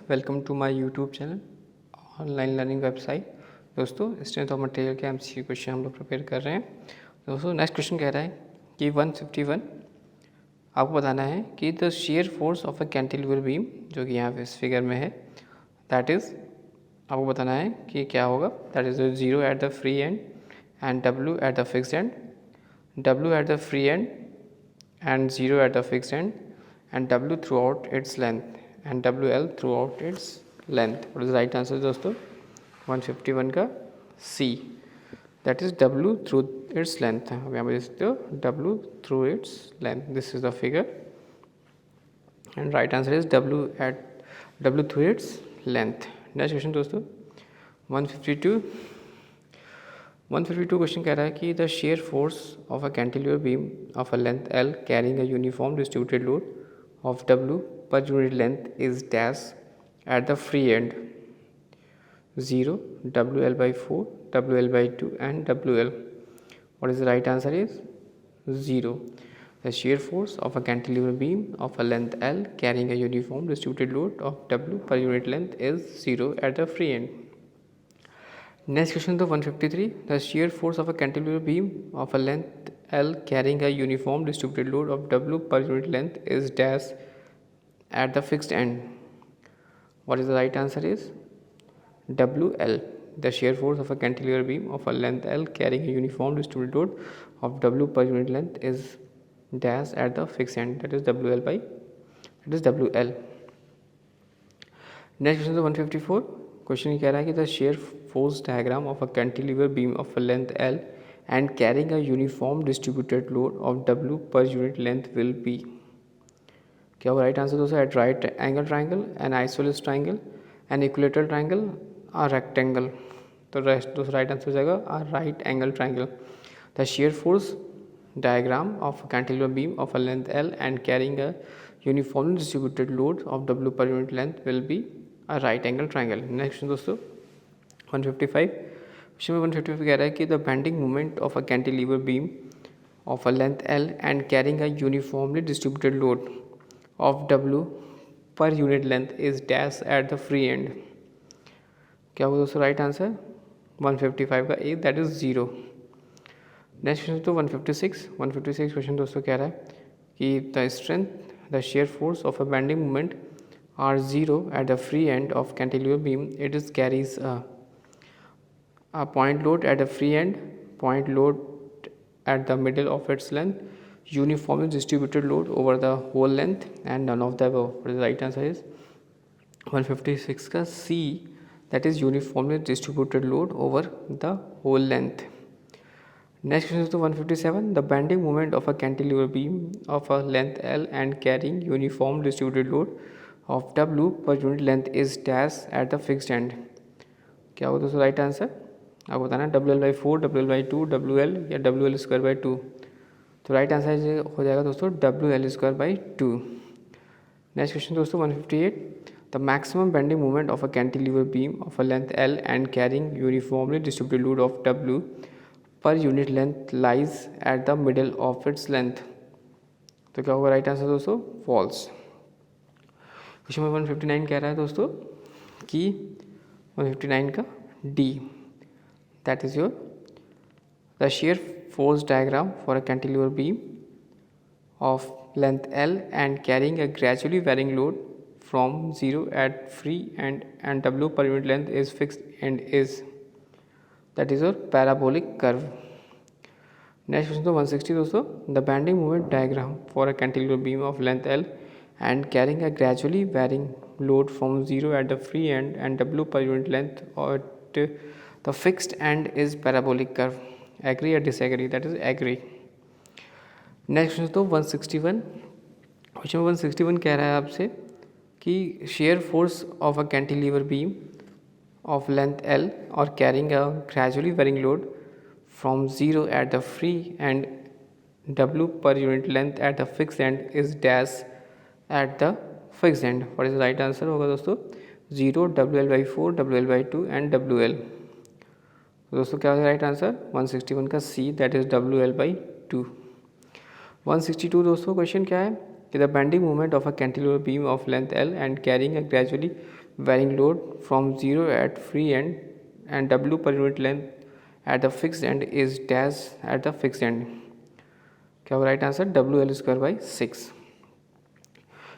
Welcome to my YouTube channel online learning website. दोस्तों, strength of material के MCQ question हम लोग prepare कर रहे हैं। दोस्तों, नेक्स्ट क्वेश्चन कह रहा है कि 151 आपको बताना है कि the shear force of a cantilever beam, जो कि यहाँ पे इस फिगर में है, दैट इज़ आपको बताना है कि क्या होगा। That is 0 at the free and and W at the fix and, W eight the free and and 0 at the fixed end, and W throughout its length and WL throughout its length. What is the right answer दोस्तों? 151 का C, that is W through its length. अब यहाँ पे देख सकते हो W through its length. This is the figure and right answer is W through its length. Next question दोस्तों, 152 question कह रहा है कि the shear force of a cantilever beam of a length L carrying a uniform distributed load of W per unit length is dash at the free and 0, WL/4, WL/2 and WL. What is the right answer is 0. The shear force of a cantilever beam of a length L carrying a uniform distributed load of W per unit length is 0 at the free end. Next question to 153. The shear force of a cantilever beam of a length L carrying a uniform distributed load of W per unit length is dash at the fixed end. What is the right answer is WL. The shear force of a cantilever beam of a length L carrying a uniform distributed load of W per unit length is dash at the fixed end. That is WL. Next question to 154. Question कह रहा है कि the shear force diagram of a cantilever beam of a length L and carrying a uniform distributed load of W per unit length will be. क्या होगा right answer दोस्तों? A right angle triangle, an isosceles triangle, an equilateral triangle, a rectangle. तो दोस्तों right answer हो जाएगा a right angle triangle. The shear force diagram of cantilever beam of a length L and carrying a uniformly distributed load of W per unit length will B a right angle triangle. Next दोस्तों 155 question में 155 कह रहा है कि the bending moment of a cantilever beam of a length L and carrying a uniformly distributed load of W per unit length is dash at the free and. क्या होगा दोस्तों right answer? 155 का A, that is 0. Next question तो 156 question दोस्तों कह रहा है कि the strength, the shear force of a bending moment are 0 at the free end of cantilever beam. It is carries a point load at the free end, point load at the middle of its length, uniformly distributed load over the whole length, and none of the above. What is the right answer is 156 का C, that is uniformly distributed load over the whole length. Next question is to 157. The bending moment of a cantilever beam of a length L and carrying uniform distributed load of W per unit length is dash at the fixed end. क्या होगा दोस्तों right answer? आपको बताना WL/4, WL/2, WL या WL²/2। तो right answer हो जाएगा दोस्तों WL²/2। नेक्स्ट क्वेश्चन दोस्तों 158. The maximum bending moment of a cantilever beam of a length L and carrying uniformly distributed load of W per unit length lies at the middle of its length. तो क्या होगा right answer दोस्तों? False. Question number 159 कह रहा है दोस्तों कि 159 का D, that is your the shear force diagram for a cantilever beam of length L and carrying a gradually varying load from 0 at free end W per unit length is fixed end is, that is your parabolic curve. Next question तो 160 दोस्तों. The bending moment diagram for a cantilever beam of length L and carrying a gradually varying load from 0 at the free end and W per unit length at the fixed end is parabolic curve. Agree or disagree? That is agree. Next question तो 161. Question 161 कह रहा है आपसे कि shear force of a cantilever beam of length L और carrying a gradually varying load from 0 at the free and W per unit length at the fixed end is dash at the fixed end. What is the right answer होगा दोस्तों? 0, WL/4, WL/2 and WL. तो दोस्तों क्या होगा right answer? 161 का C, that is WL/2. 162 दोस्तों question क्या है कि the bending moment of a cantilever beam of length L and carrying a gradually varying load from 0 at free end and W per unit length at the fixed end is dash at the fixed end. क्या होगा right answer? WL square by 6.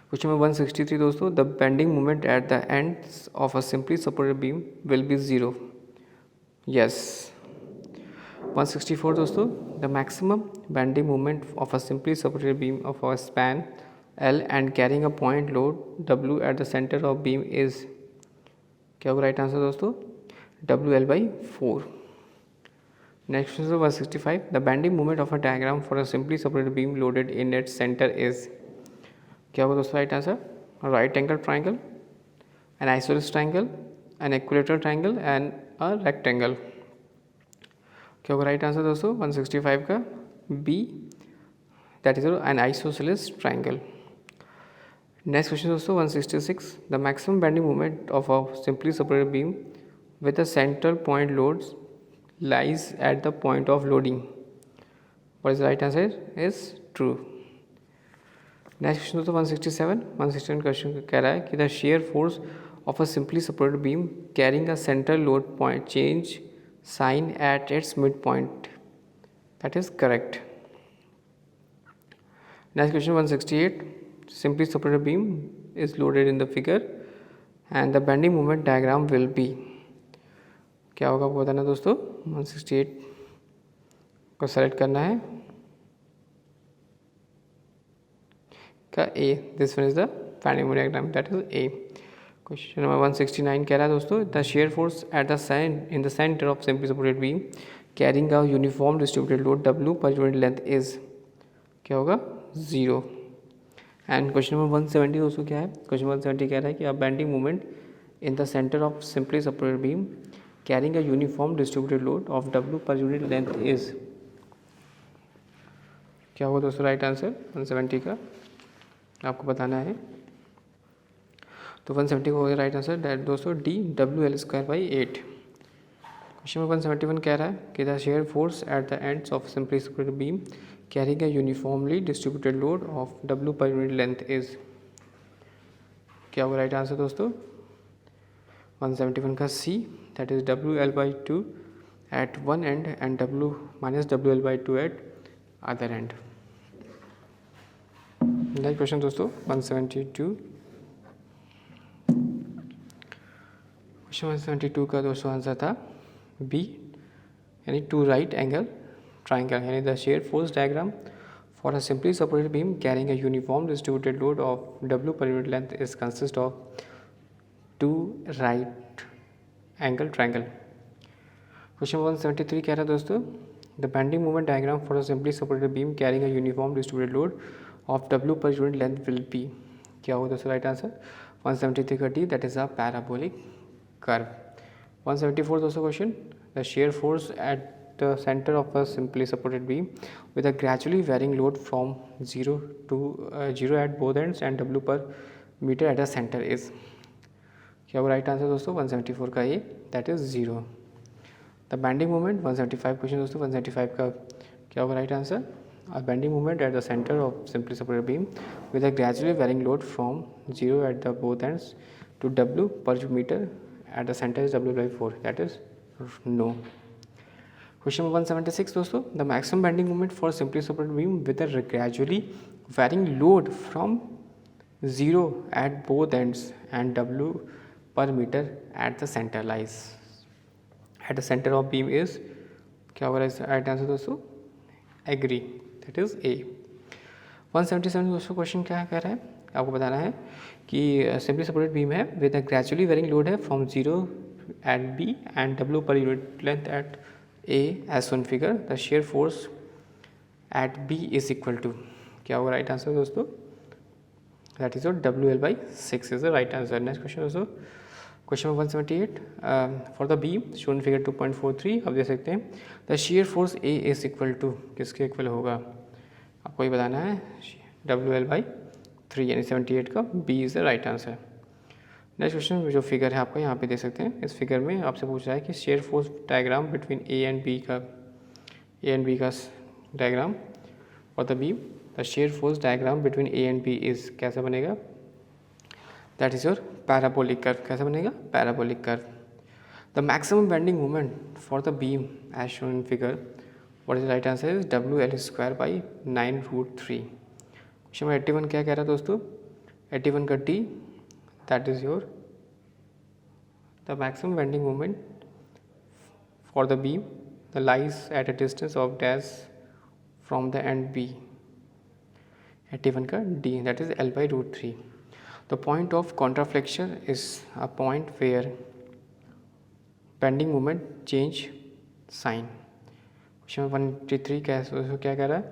Question number 163 दोस्तों, the bending moment at the ends of a simply supported beam will be 0. Yes. 164 दोस्तों, the maximum bending moment of a simply supported beam of a span L and carrying a point load W at the center of beam is, क्या होगा right answer दोस्तों? WL by 4. Next question 165, the bending moment of a diagram for a simply supported beam loaded in its centre is, क्या होगा दोस्तों right answer? Right angle triangle, an isosceles triangle, an equilateral triangle and a rectangle. क्या होगा right answer दोस्तों 165 का? B, that is an isosceles triangle. Next question दोस्तों 166, the maximum bending moment of a simply separated beam with a central point loads lies at the point of loading. What is the right answer? Is true. Next question दोस्तों 167 question कह रहा है कि the shear force of a simply supported beam carrying a central load point change sign at its mid point. That is correct. Next question 168, simply supported beam is loaded in the figure and the bending moment diagram will be, क्या होगा आपको बताना दोस्तों? 168 को select करना है का A. This one is the bending moment diagram, that is A. Question number 169 कह रहा है दोस्तों, the shear force at the in the centre of simply supported beam carrying a uniform distributed load W per unit length is, क्या होगा? 0. And question number 170 दोस्तों क्या है? Question 170 कह रहा है कि a bending moment in the centre of simply supported beam carrying a uniform distributed load of W per unit length is, क्या होगा दोस्तों राइट आंसर 170 का? आपको बताना है. तो 170 को होगा राइट आंसर दैट दोस्तों D, WL square by 8. Question number 171 कह रहा है कि the shear force at the ends of simply supported beam carrying a uniformly distributed load of W per unit length is, क्या होगा राइट आंसर दोस्तों? 171 का सी, that is WL by 2 at one end and W minus WL by 2 at other end. Next question दोस्तों 172. Question 172 का दोस्तों answer था B, यानी two right angle triangle, यानी the shear force diagram for a simply supported beam carrying a uniform distributed load of W per unit length is consist of two right angle triangle. Question 173 कह रहा है दोस्तों, the bending moment diagram for a simply supported beam carrying a uniform distributed load of W per unit length will be, क्या होगा दोस्तों right answer? 173 का D, that is a parabolic curve. 174 दोस्तों question, the shear force at the centre of a simply supported beam with a gradually varying load from 0 to 0 at both ends and W per metre at the centre is, क्या होगा right answer दोस्तों 174 का A, that is 0. The bending moment 175 question दोस्तों 175 का क्या होगा right answer? A bending moment at the centre of simply supported beam with a gradually varying load from 0 at the both ends to W per metre at the centre is W by 4, that is no. Question 176 दोस्तों, the maximum bending moment for simply supported beam with a gradually varying load from 0 at both ends and W per metre at the centre lies at the centre of beam is, क्या होगा right answer दोस्तों? Agree, that is ए. 177 दोस्तों question क्या कह रहा है? आपको बताना है कि सिंपली सपोर्टेड बीम है with a gradually varying load है from 0 at B and W per unit length at A as one figure, the shear force at B is equal to, क्या होगा राइट आंसर दोस्तों? That is WL by 6 is the right answer. Next question दोस्तों question 178, for the beam shown figure 2.43 आप देख सकते हैं the shear force A is equal to, किसके equal होगा आपको ये बताना है? WL by 3, यानी 78 का B is the right answer. Next question जो फिगर है आपका यहाँ पे देख सकते हैं, इस फिगर में आपसे पूछ रहा है कि shear force diagram between A and B का diagram for the beam the shear force diagram between A and B is कैसा बनेगा, that is your parabolic curve. कैसा बनेगा, parabolic curve. The maximum bending moment for the beam as shown in figure, what is right answer is WL²/9√3. Question number 81 क्या कह रहा है दोस्तों, 81 का D, that is your the maximum bending moment for the beam the lies at a distance of dash from the end B. 81 का D, that is L/√3. The point of contraflexion is a point where bending moment change sign. Question 183 क्या कह रहा है,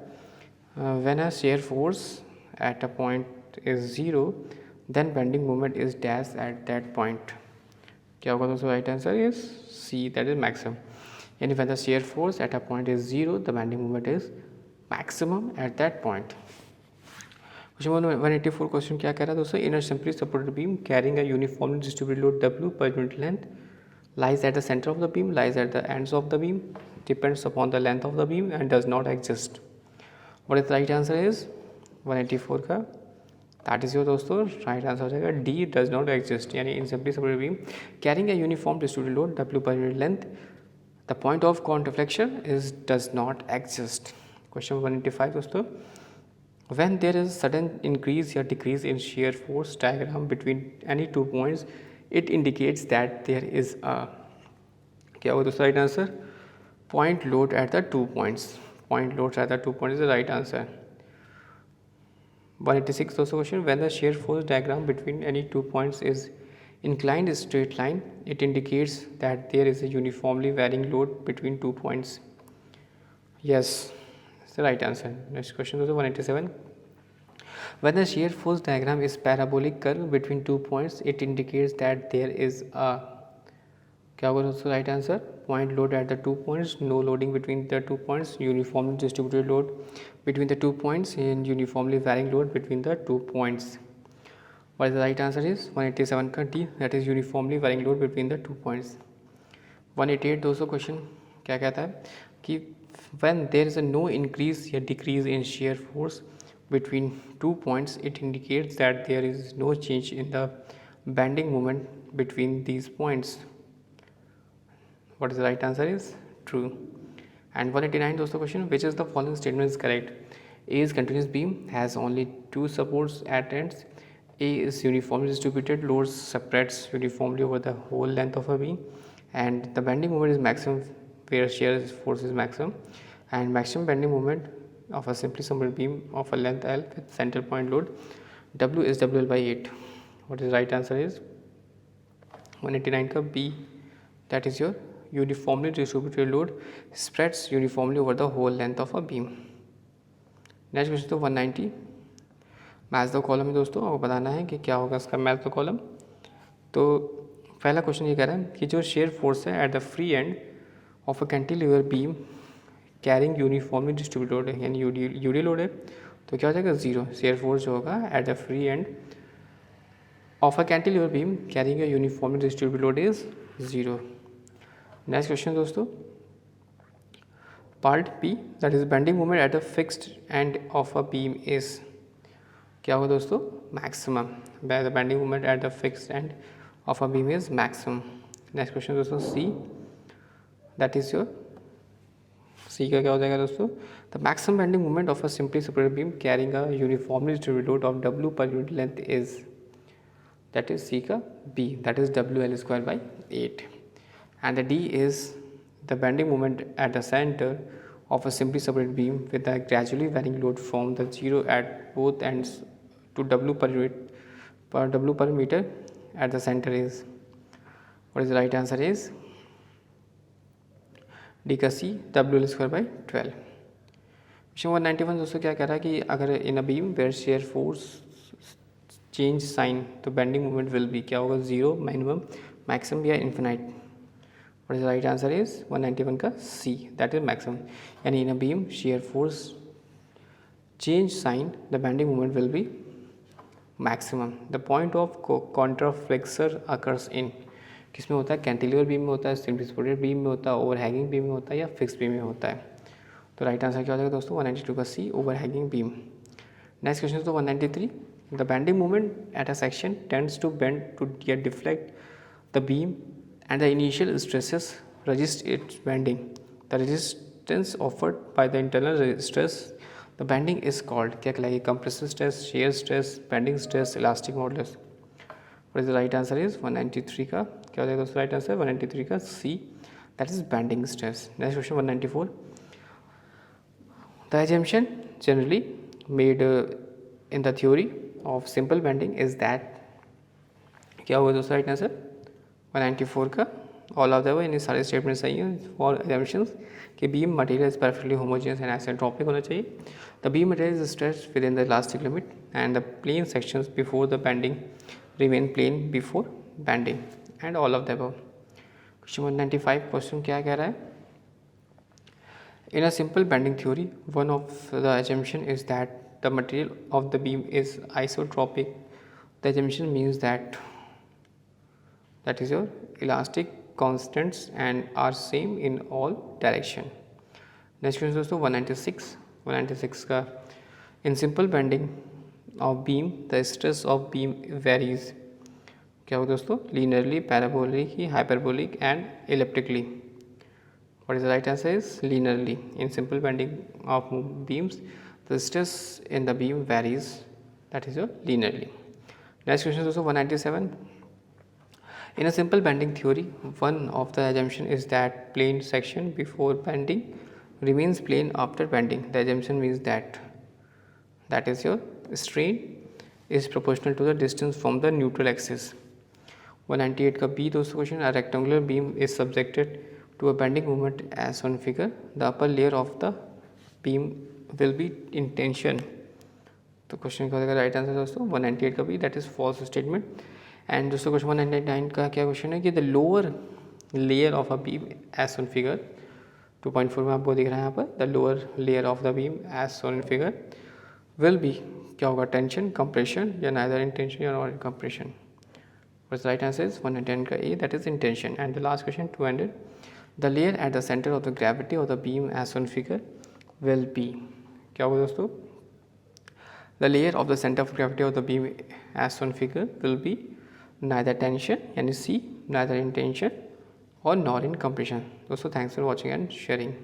when a shear force at a point is 0 then bending moment is dash at that point. क्या होगा दोस्तों, right answer is C, that is maximum. यानी when the shear force at a point is 0 the bending moment is maximum at that point. Question 184 question क्या कह रहा है दोस्तों, in a simply supported beam carrying a uniformly distributed load W per unit length lies at the center of the beam, lies at the ends of the beam, depends upon the length of the beam and does not exist. What is the right answer is 184 का, that is your दोस्तों right answer हो जाएगा D, does not exist. यानी इन simply supported beam carrying a uniform distributed load W per unit length, the point of contraflexion is does not exist. Question 185 दोस्तों, when there is sudden increase or decrease in shear force diagram between any 2 points, it indicates that there is a, क्या होगा दोस्तों right answer, point load at the 2 points. Point load at the 2 points is the right answer. 186 दोस्तों question, when the shear force diagram between any 2 points is inclined straight line, it indicates that there is a uniformly varying load between 2 points. Yes, it's the right answer. Next question दोस्तों 187, when the shear force diagram is parabolic curve between 2 points, it indicates that there is a, क्या होगा दोस्तों right answer, point load at the 2 points, no loading between the 2 points, uniformly distributed load between the 2 points and uniformly varying load between the 2 points. What is the right answer is 187 का D, that is uniformly varying load between the 2 points. 188 दोस्तों question क्या कहता है कि when there is a no increase या decrease in shear force between 2 points, it indicates that there is no change in the bending moment between these points. What is the right answer is true. And 189 दोस्तों question, which is the following statement is correct? A is continuous beam, has only 2 supports at ends. A is uniformly distributed, load separates uniformly over the whole length of a beam, and the bending moment is maximum where shear force is maximum, and maximum bending moment of a simply supported beam of a length L with center point load W is WL/8. What is the right answer is 189 का B, that is your uniformly distributed load spreads uniformly over the whole length of a beam. Next question तो 190, match the column है दोस्तों, आपको बताना है कि क्या होगा इसका मैच द कॉलम. तो पहला क्वेश्चन ये कह रहा है कि जो शेयर फोर्स है eight the free end of a cantilever beam carrying uniformly distributed load है, यानी यूडी लोड है, तो क्या हो जाएगा 0. शेयर फोर्स जो होगा at the free end of a cantilever beam carrying a uniformly distributed load is 0. Next question दोस्तों part P, that is bending moment at a fixed end of a beam is, क्या होगा दोस्तों maximum, the bending moment at the fixed end of a beam is maximum. Next question दोस्तों C, that is your C का क्या हो जाएगा दोस्तों, the maximum bending moment of a simply separated beam carrying a uniformly distributed load of W per unit length is, that is C का B, that is WL²/8. and the D is the bending moment at the center of a simply separated beam with a gradually varying load from the 0 at both ends to W per meter at the center is. What is the right answer is D का C, WL²/12. Question 191 दोस्तों क्या कह रहा है कि अगर in a beam where shear force change sign तो bending moment will be, क्या होगा 0, मिनिमम, मैक्सिमम या infinite. What is the right answer is 191 का C, that is maximum. यानी in a beam shear force change sign the bending moment will be maximum. The point of contraflexor occurs in, किस में होता है, cantilever beam में होता है, simply supported beam में होता है, ओवरहैंगिंग बीम में होता है या फिक्स बीम में होता है. तो राइट आंसर क्या हो जाएगा दोस्तों 192 का C, overhanging beam. Next question is 193. The bending moment at a section tends to bend to deflect the beam and the initial stresses resist its bending. The resistance offered by the internal stress, the bending is called क्या कहलाएगी? Compressive stress, shear stress, bending stress, elastic modulus. What is the right answer is 193 का क्या हो जाएगा दोस्तों? Right answer 193 का C, that is bending stress. Next question 194. The assumption generally made in the theory of simple bending is that क्या होगा दोस्तों? Right answer 194 का ऑल ऑफ द वे, इन सारे स्टेटमेंट सही हैं फॉर एजम्पशंस कि beam material is perfectly homogeneous and isotropic होना चाहिए. The beam material is stretched within the elastic limit and the plane sections before the bending remain plane before bending and all of the above. Question 195 question क्या कह रहा है? In a simple bending theory, one of the assumption is that the material of the beam is isotropic. The assumption means that is your elastic constants and are same in all direction. Next question दोस्तों 196 का in simple bending of beam the stress of beam varies. क्या हो दोस्तों? Linearly, parabolic, hyperbolic and elliptically. What is the right answer is linearly. In simple bending of beams, the stress in the beam varies, that is your linearly. Next question is also 197. In a simple bending theory, one of the assumption is that plane section before bending remains plane after bending. The assumption means that is your strain is proportional to the distance from the neutral axis. 198 का B दोस्तों question, a rectangular beam is subjected to a bending moment as on figure. The upper layer of the beam will be in tension. तो question क्या होगा right answer दोस्तों? 198 का भी that is false statement. And दोस्तों question 199 का क्या question है कि the lower layer of a beam as on figure 2.4 में आपको दिख रहा है यहाँ पर. The lower layer of the beam as on figure will be क्या होगा? टेंशन, कंप्रेशन या नाइदर इन टेंशन या not in compression. What's the right answer is 110 का A, that is in tension. And the last question 200. The layer at the center of the gravity of the beam as on figure will be क्या होगा दोस्तों? The layer of the center of gravity of the beam as on figure will be neither tension यानी C, neither in tension or nor in compression. दोस्तों thanks for watching and sharing.